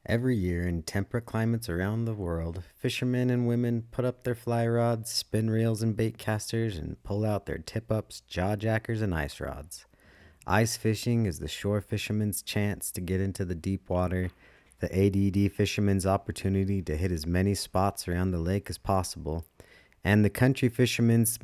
Every year in temperate climates around the world, fishermen and women put up their fly rods, spin reels, and bait casters and pull out their tip ups, jaw jackers, and ice rods. Ice fishing is the shore fisherman's chance to get into the deep water, the ADD fisherman's opportunity to hit as many spots around the lake as possible, and the country fisherman's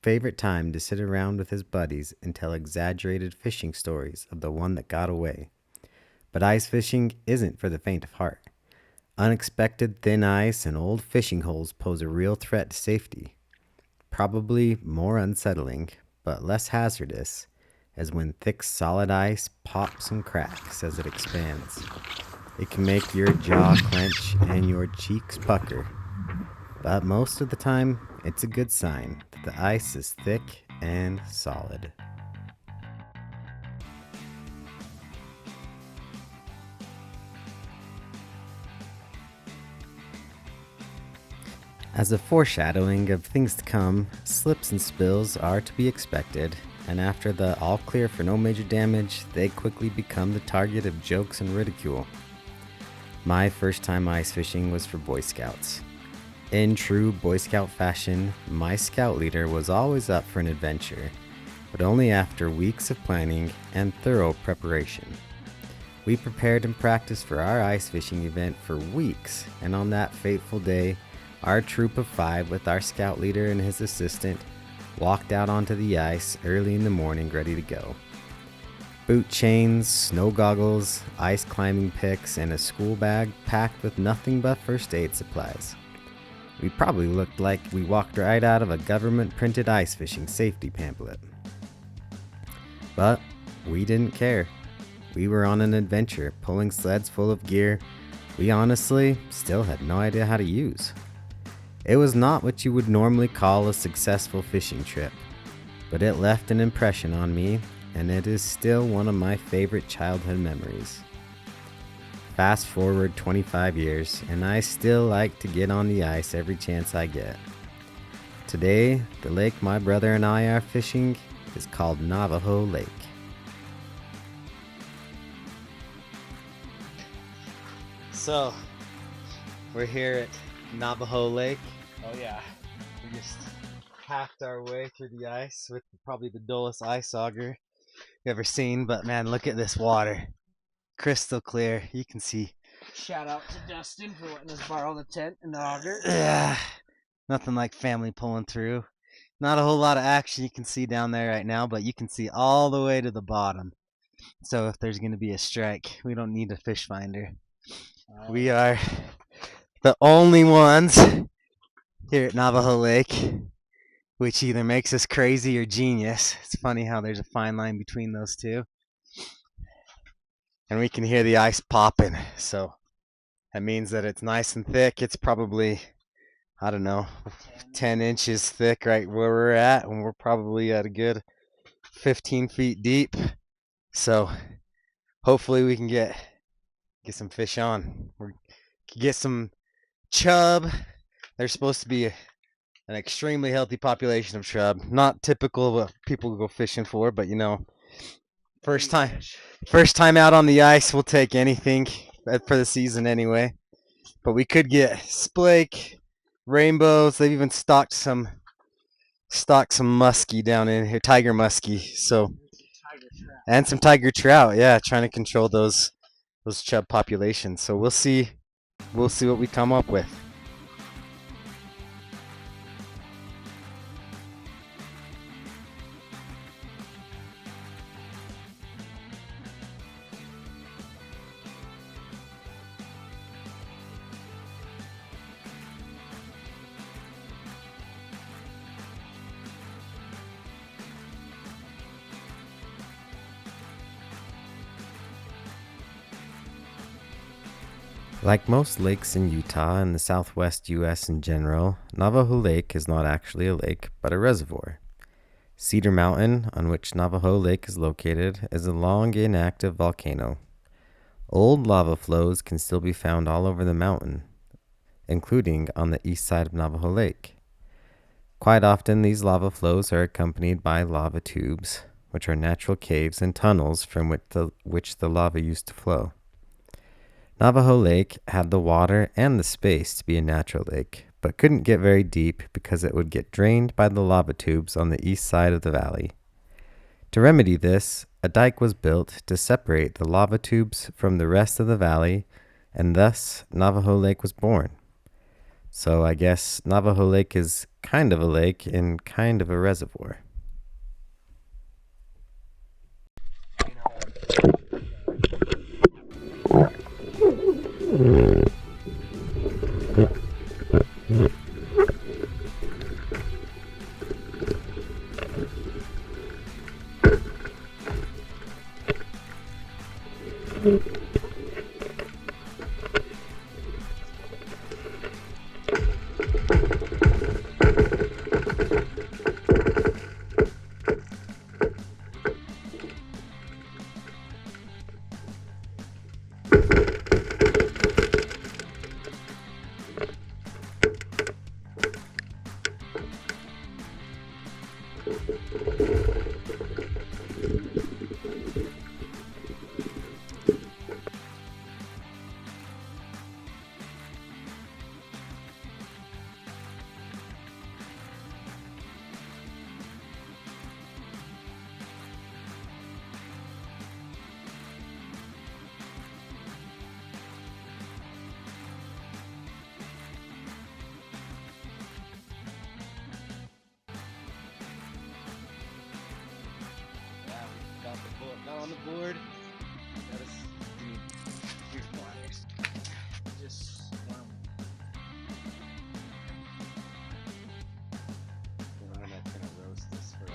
favorite time to sit around with his buddies and tell exaggerated fishing stories of the one that got away. But ice fishing isn't for the faint of heart. Unexpected thin ice and old fishing holes pose a real threat to safety. Probably more unsettling, but less hazardous, as when thick solid ice pops and cracks as it expands. It can make your jaw clench and your cheeks pucker. But most of the time, it's a good sign that the ice is thick and solid. As a foreshadowing of things to come, slips and spills are to be expected, and after the all clear for no major damage, they quickly become the target of jokes and ridicule. My first time ice fishing was for Boy Scouts. In true Boy Scout fashion, my scout leader was always up for an adventure, but only after weeks of planning and thorough preparation. We prepared and practiced for our ice fishing event for weeks, and on that fateful day, our troop of 5 with our scout leader and his assistant walked out onto the ice early in the morning ready to go. Boot chains, snow goggles, ice climbing picks, and a school bag packed with nothing but first aid supplies. We probably looked like we walked right out of a government printed ice fishing safety pamphlet. But we didn't care. We were on an adventure, pulling sleds full of gear we honestly still had no idea how to use. It was not what you would normally call a successful fishing trip, but it left an impression on me, and it is still one of my favorite childhood memories. Fast forward 25 years, and I still like to get on the ice every chance I get. Today, the lake my brother and I are fishing is called Navajo Lake. So, we're here at Navajo Lake. Oh yeah, we just hacked our way through the ice with probably the dullest ice auger you've ever seen, but man, look at this water. Crystal clear. You can see. Shout out to Dustin for letting us borrow the tent and the auger. Nothing like family pulling through. Not a whole lot of action you can see down there right now, but you can see all the way to the bottom. So if there's going to be a strike, we don't need a fish finder. We are the only ones here at Navajo Lake, which either makes us crazy or genius. It's funny how there's a fine line between those two. And we can hear the ice popping, so that means that it's nice and thick. It's probably, I don't know, 10 inches thick right where we're at, and we're probably at a good 15 feet deep. So hopefully we can get some fish on. We can get some chub. There's supposed to be an extremely healthy population of chub. Not typical of what people go fishing for, but you know, first time out on the ice, we'll take anything for the season anyway. But we could get splake, rainbows. They've even stocked some muskie down in here, tiger muskie. So and some tiger trout. Yeah, trying to control those chub populations. So we'll see what we come up with. Like most lakes in Utah and the southwest U.S. in general, Navajo Lake is not actually a lake, but a reservoir. Cedar Mountain, on which Navajo Lake is located, is a long inactive volcano. Old lava flows can still be found all over the mountain, including on the east side of Navajo Lake. Quite often, these lava flows are accompanied by lava tubes, which are natural caves and tunnels from which the lava used to flow. Navajo Lake had the water and the space to be a natural lake, but couldn't get very deep because it would get drained by the lava tubes on the east side of the valley. To remedy this, a dike was built to separate the lava tubes from the rest of the valley, and thus Navajo Lake was born. So I guess Navajo Lake is kind of a lake and kind of a reservoir. Got on the board. Got us here's bladders. Just I'm gonna roast this for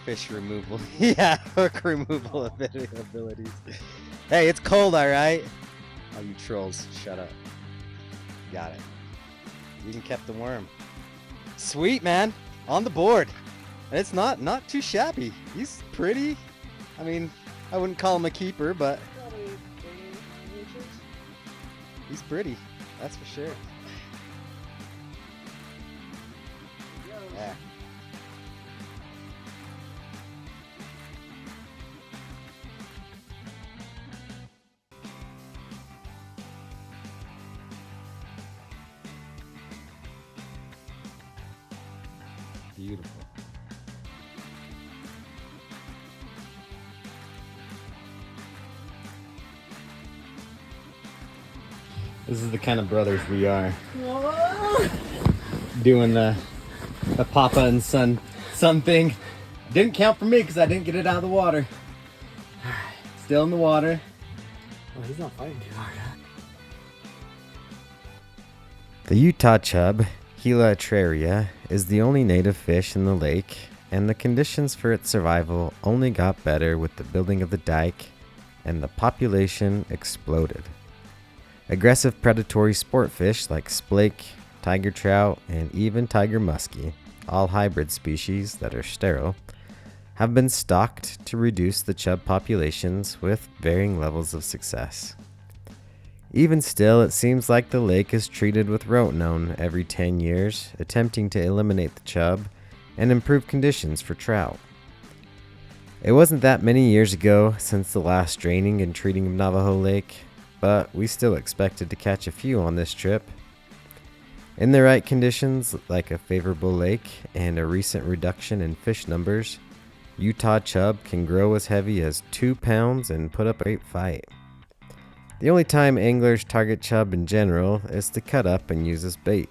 fish removal. Yeah, hook removal abilities. Hey, it's cold, all right. Oh, you trolls, shut up. Got it. You even kept the worm. Sweet, man. On the board. And it's not too shabby. He's pretty. I mean, I wouldn't call him a keeper, but he's pretty. That's for sure. Yeah. Beautiful. This is the kind of brothers we are. Doing the papa and son thing. Didn't count for me because I didn't get it out of the water. Still in the water. Oh, he's not fighting too hard. The Utah chub, Gila atraria, is the only native fish in the lake, and the conditions for its survival only got better with the building of the dike, and the population exploded. Aggressive predatory sport fish like splake, tiger trout, and even tiger muskie, all hybrid species that are sterile, have been stocked to reduce the chub populations with varying levels of success. Even still, it seems like the lake is treated with rotenone every 10 years, attempting to eliminate the chub and improve conditions for trout. It wasn't that many years ago since the last draining and treating of Navajo Lake, but we still expected to catch a few on this trip. In the right conditions, like a favorable lake and a recent reduction in fish numbers, Utah chub can grow as heavy as 2 pounds and put up a great fight. The only time anglers target chub in general is to cut up and use as bait.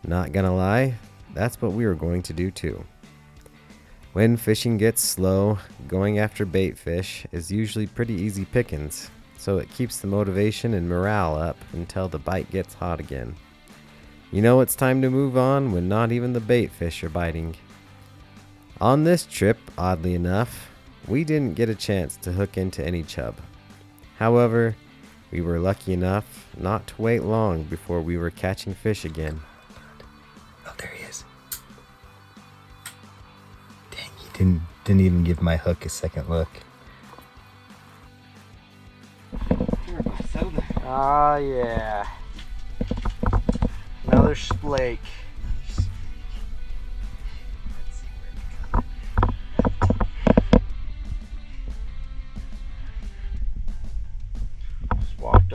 Not gonna lie, that's what we were going to do too. When fishing gets slow, going after bait fish is usually pretty easy pickings, so it keeps the motivation and morale up until the bite gets hot again. You know it's time to move on when not even the bait fish are biting. On this trip, oddly enough, we didn't get a chance to hook into any chub. However, we were lucky enough not to wait long before we were catching fish again. Oh, there he is. Dang, he didn't even give my hook a second look. Ah, yeah. Another splake.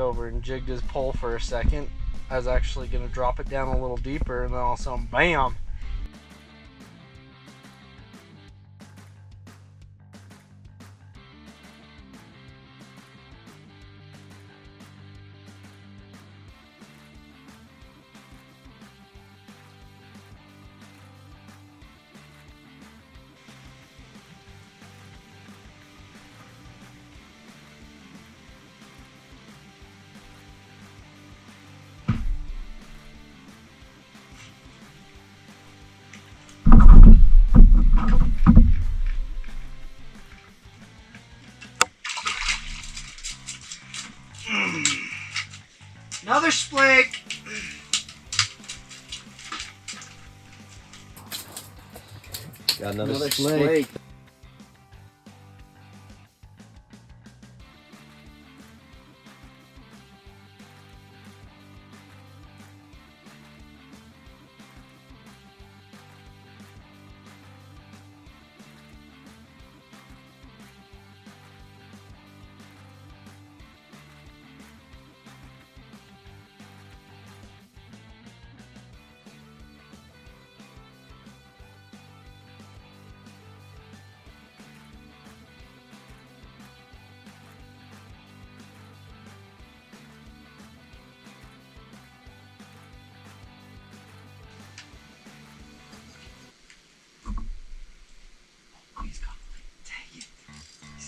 over and jigged his pole for a second. I was actually going to drop it down a little deeper, and then all of a sudden, bam! Another splake! Got another flake.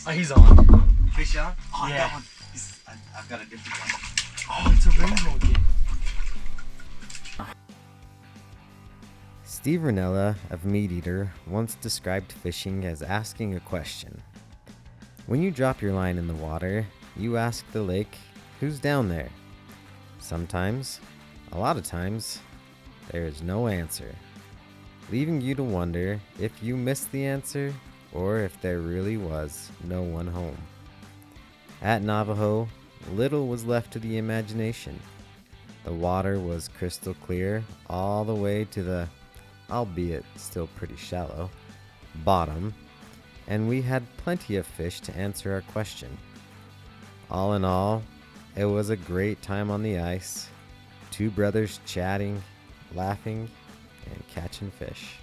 Oh, he's on. Fish on? Oh, Yeah. I got one. I've got a different one. Oh, it's a rainbow again. Steve Ranella of Meat Eater once described fishing as asking a question. When you drop your line in the water, you ask the lake, who's down there? Sometimes, a lot of times, there is no answer, leaving you to wonder if you missed the answer or if there really was no one home. At Navajo, little was left to the imagination. The water was crystal clear all the way to the, albeit still pretty shallow, bottom, and we had plenty of fish to answer our question. All in all, it was a great time on the ice, two brothers chatting, laughing, and catching fish.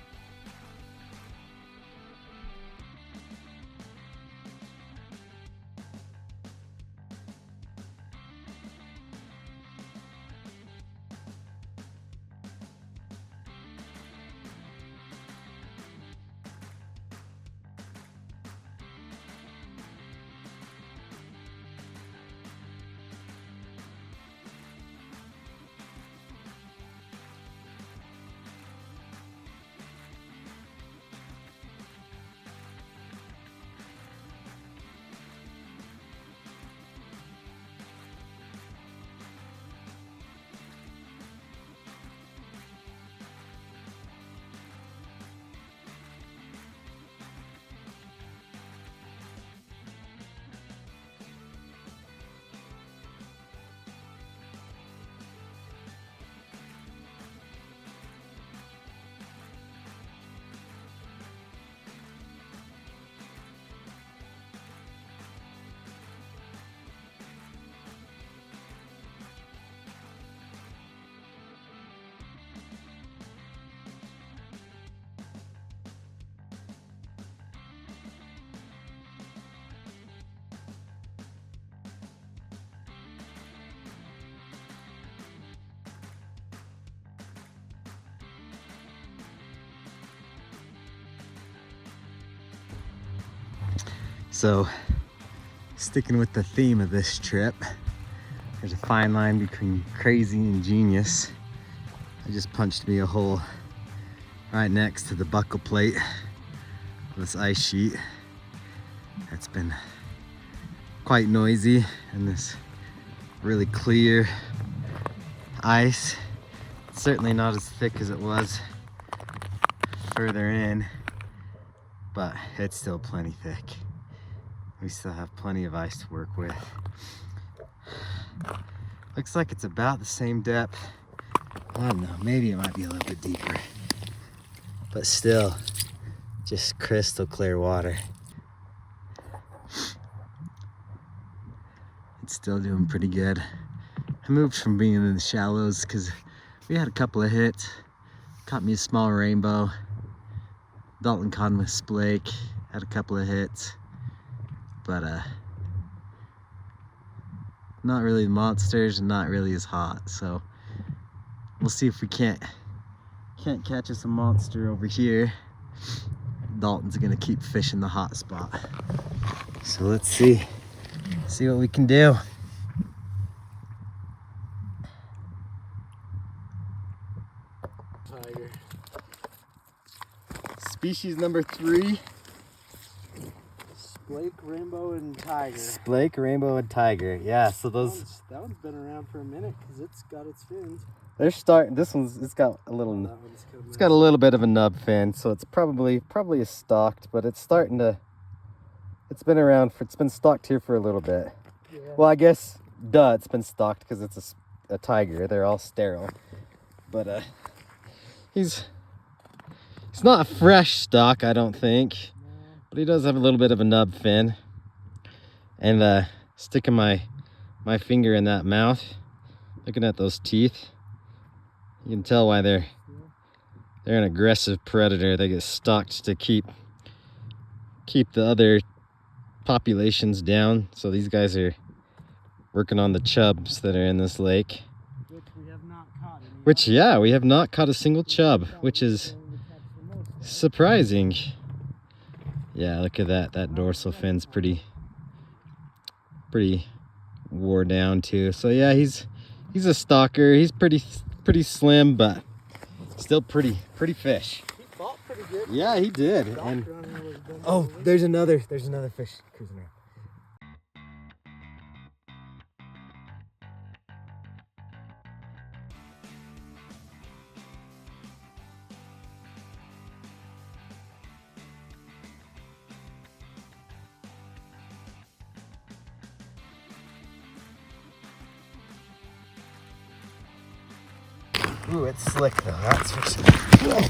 So, sticking with the theme of this trip, there's a fine line between crazy and genius. I just punched me a hole right next to the buckle plate of this ice sheet. It's been quite noisy, and this really clear ice, it's certainly not as thick as it was further in, but it's still plenty thick. We still have plenty of ice to work with. Looks like it's about the same depth. I don't know, maybe it might be a little bit deeper. But still, just crystal clear water. It's still doing pretty good. I moved from being in the shallows because we had a couple of hits. Caught me a small rainbow. Dalton caught him a splake. Had a couple of hits. But not really monsters and not really as hot. So we'll see if we can't catch us a monster over here. Dalton's gonna keep fishing the hot spot. So let's see what we can do. Tiger. Species number 3. Blake, rainbow, and tiger. Splake, rainbow, and tiger. Yeah, so those That one's been around for a minute because it's got its fins. they're starting. It's got a little. That one's coming It's got a little bit of a nub fin, so it's probably a stocked, but it's starting to. It's been stocked here for a little bit. Yeah. Well, I guess it's been stocked because it's a tiger. They're all sterile, but he's not a fresh stock, I don't think. But he does have a little bit of a nub fin. And sticking my finger in that mouth, looking at those teeth, you can tell why they're an aggressive predator. They get stalked to keep the other populations down. So these guys are working on the chubs that are in this lake. Which we have not caught any. Which, yeah, we have not caught a single chub, which is surprising. Yeah, look at that. That dorsal fin's pretty wore down too. So yeah, he's a stalker. He's pretty slim, but still pretty fish. He fought pretty good. Yeah, he did. And oh, there's another fish cruising around. Ooh, it's slick though, that's for sure.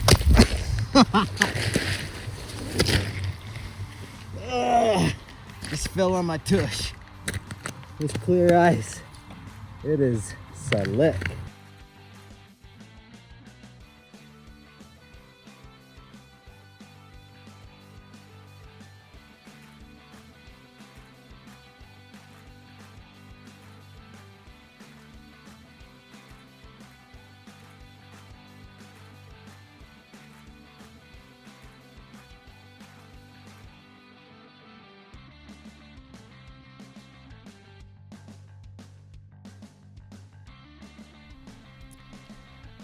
Just fell on my tush. It's clear ice. It is slick.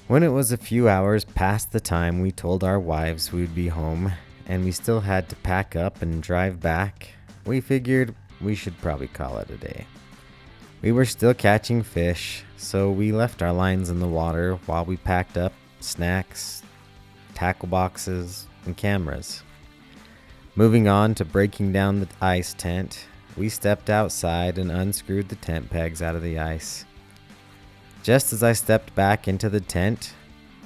When it was a few hours past the time we told our wives we would be home, and we still had to pack up and drive back, we figured we should probably call it a day. We were still catching fish, so we left our lines in the water while we packed up snacks, tackle boxes, and cameras. Moving on to breaking down the ice tent, we stepped outside and unscrewed the tent pegs out of the ice. Just as I stepped back into the tent,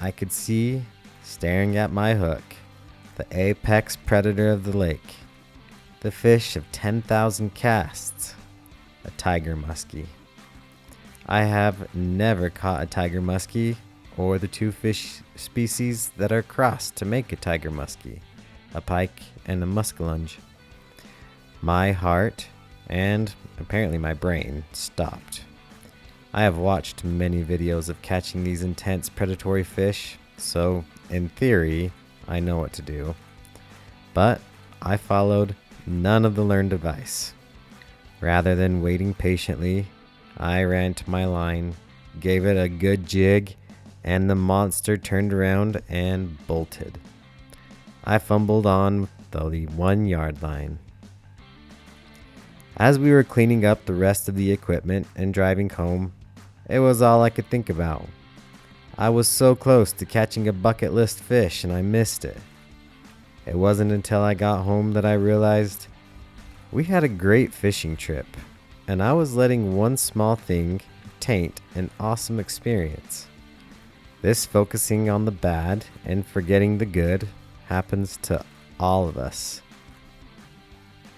I could see, staring at my hook, the apex predator of the lake, the fish of 10,000 casts, a tiger muskie. I have never caught a tiger muskie or the two fish species that are crossed to make a tiger muskie, a pike and a muskellunge. My heart, and apparently my brain, stopped. I have watched many videos of catching these intense predatory fish, so in theory, I know what to do. But I followed none of the learned advice. Rather than waiting patiently, I ran to my line, gave it a good jig, and the monster turned around and bolted. I fumbled on the 1 yard line. As we were cleaning up the rest of the equipment and driving home, it was all I could think about. I was so close to catching a bucket list fish and I missed it. It wasn't until I got home that I realized we had a great fishing trip, and I was letting one small thing taint an awesome experience. This focusing on the bad and forgetting the good happens to all of us,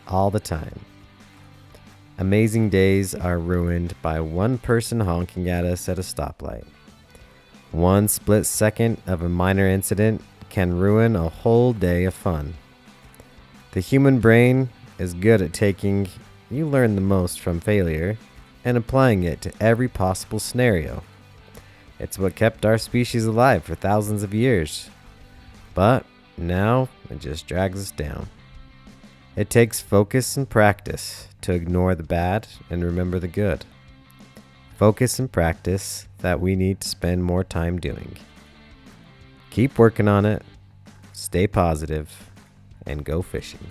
all the time. Amazing days are ruined by one person honking at us at a stoplight. One split second of a minor incident can ruin a whole day of fun. The human brain is good at taking you learn the most from failure and applying it to every possible scenario. It's what kept our species alive for thousands of years. But now it just drags us down. It takes focus and practice to ignore the bad and remember the good. Focus and practice that we need to spend more time doing. Keep working on it, stay positive, and go fishing.